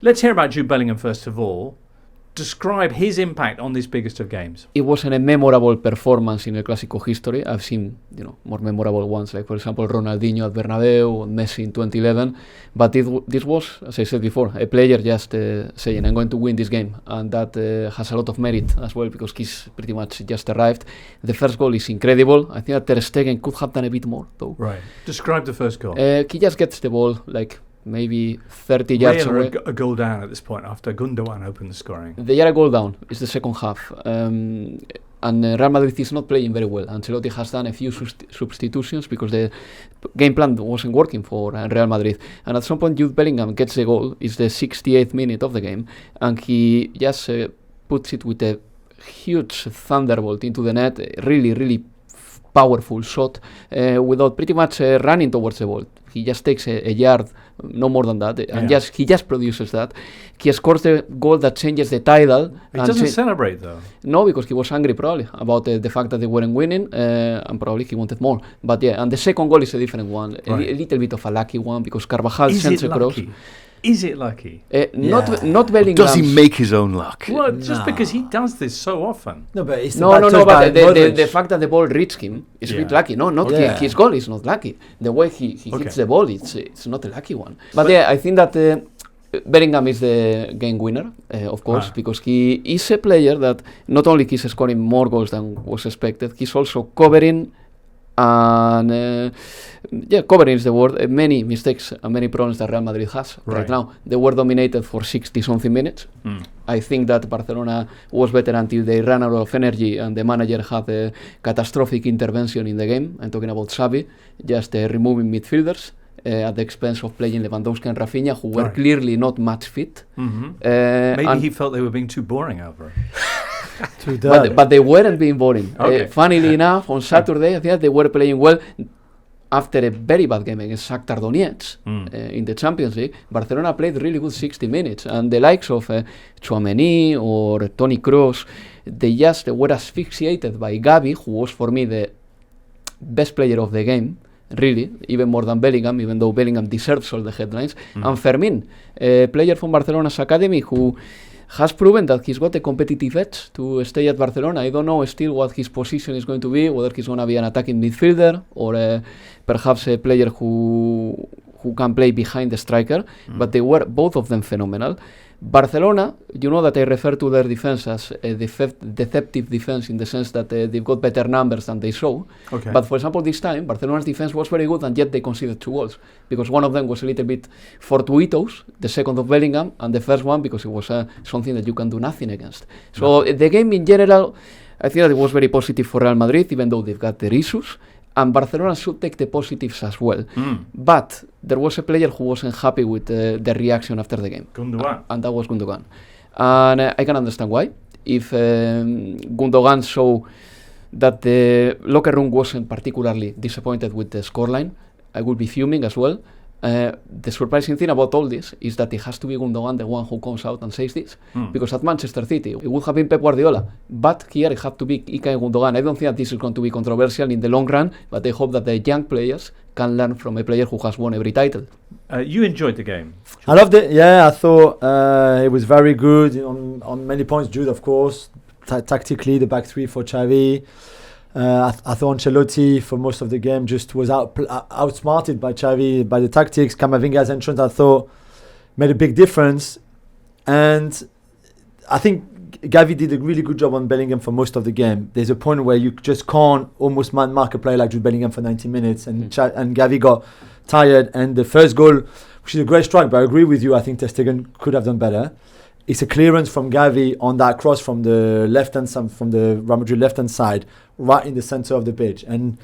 Let's hear about Jude Bellingham first of all. Describe his impact on this biggest of games. It wasn't a memorable performance in the Clasico history. I've seen, more memorable ones, like for example Ronaldinho at Bernabeu, Messi in 2011. But this was, as I said before, a player just saying, "I'm going to win this game," and that has a lot of merit as well because he's pretty much just arrived. The first goal is incredible. I think that Ter Stegen could have done a bit more, though. Right. Describe the first goal. He just gets the ball like maybe 30 yards away. A goal down at this point after Gundogan opened the scoring. They are a goal down. It's the second half. And Real Madrid is not playing very well. Ancelotti has done a few substitutions because the game plan wasn't working for Real Madrid. And at some point, Jude Bellingham gets a goal. It's the 68th minute of the game. And he just puts it with a huge thunderbolt into the net. Really, really powerful shot without pretty much running towards the ball. He just takes a yard, no more than that, and he just produces that. He scores the goal that changes the title. He doesn't celebrate though. No, because he was angry probably about the fact that they weren't winning, and probably he wanted more. But yeah, and the second goal is a different one, a little bit of a lucky one because Carvajal sends a cross. Is it lucky? Not Bellingham. Does he make his own luck? Well, just because he does this so often. No, but it's But the fact that the ball reached him is a bit lucky. No, not his goal is not lucky. The way he hits the ball, it's not a lucky one. But I think that Bellingham is the game winner, of course, because he is a player that not only he's scoring more goals than was expected, he's also covering. And covering is the word. Many mistakes and many problems that Real Madrid has right now. They were dominated for 60-something minutes. I think that Barcelona was better until they ran out of energy and the manager had a catastrophic intervention in the game. I'm talking about Xavi, just removing midfielders at the expense of playing Lewandowski and Rafinha, who were clearly not match fit. Maybe he felt they were being too boring over. But they weren't being boring. Okay. Funnily enough, on Saturday, I think they were playing well. After a very bad game against Shakhtar Donetsk in the Champions League, Barcelona played really good 60 minutes. And the likes of Tchouaméni or Toni Kroos, they just were asphyxiated by Gavi, who was for me the best player of the game. Really, even more than Bellingham, even though Bellingham deserves all the headlines. And Fermin, a player from Barcelona's academy who has proven that he's got a competitive edge to stay at Barcelona. I don't know still what his position is going to be, whether he's going to be an attacking midfielder or perhaps a player who can play behind the striker, but they were both of them phenomenal. Barcelona, you know that I refer to their defense as a deceptive defense in the sense that they've got better numbers than they show. Okay. But for example, this time, Barcelona's defense was very good and yet they conceded 2 goals because one of them was a little bit fortuitous, the second of Bellingham, and the first one because it was something that you can do nothing against. So the game in general, I think that it was very positive for Real Madrid, even though they've got their issues. And Barcelona should take the positives as well. But there was a player who wasn't happy with the reaction after the game. Gundogan. And that was Gundogan. And I can understand why. If Gundogan saw that the locker room wasn't particularly disappointed with the scoreline, I would be fuming as well. The surprising thing about all this is that it has to be Gundogan the one who comes out and says this, because at Manchester City it would have been Pep Guardiola, but here it had to be Ilkay Gundogan. I don't think that this is going to be controversial in the long run, but I hope that the young players can learn from a player who has won every title. You enjoyed the game. I loved it. Yeah, I thought it was very good on many points. Jude, of course, tactically the back three for Xavi. I thought Ancelotti for most of the game just was outsmarted by Xavi, by the tactics. Camavinga's entrance, I thought, made a big difference. And I think Gavi did a really good job on Bellingham for most of the game. There's a point where you just can't almost man-mark a player like Jude Bellingham for 90 minutes. And Gavi got tired. And the first goal, which is a great strike, but I agree with you, I think Ter Stegen could have done better. It's a clearance from Gavi on that cross from the left-hand side, from the Real Madrid left-hand side, right in the center of the pitch. And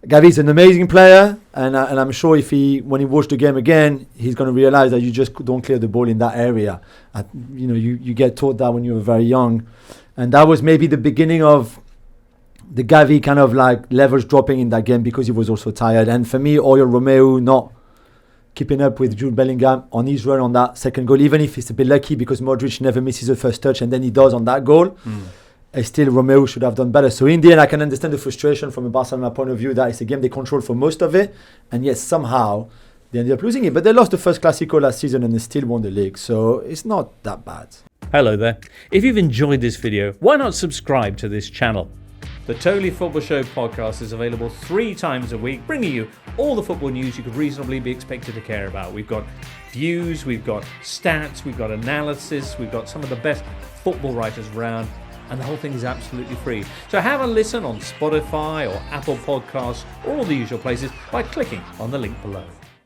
Gavi is an amazing player, and I'm sure when he watched the game again, he's going to realize that you just don't clear the ball in that area. You get taught that when you were very young, and that was maybe the beginning of the Gavi kind of like levels dropping in that game because he was also tired. And for me, Alvaro Romeo not keeping up with Jude Bellingham on his run on that second goal, even if it's a bit lucky because Modric never misses the first touch and then he does on that goal. Still, Romeo should have done better. So in the end, I can understand the frustration from a Barcelona point of view that it's a game they control for most of it, and yet somehow they ended up losing it. But they lost the first Clasico last season and they still won the league, so it's not that bad. Hello there. If you've enjoyed this video, why not subscribe to this channel? The Totally Football Show podcast is available 3 times a week, bringing you all the football news you could reasonably be expected to care about. We've got views, we've got stats, we've got analysis, we've got some of the best football writers around, and the whole thing is absolutely free. So have a listen on Spotify or Apple Podcasts or all the usual places by clicking on the link below.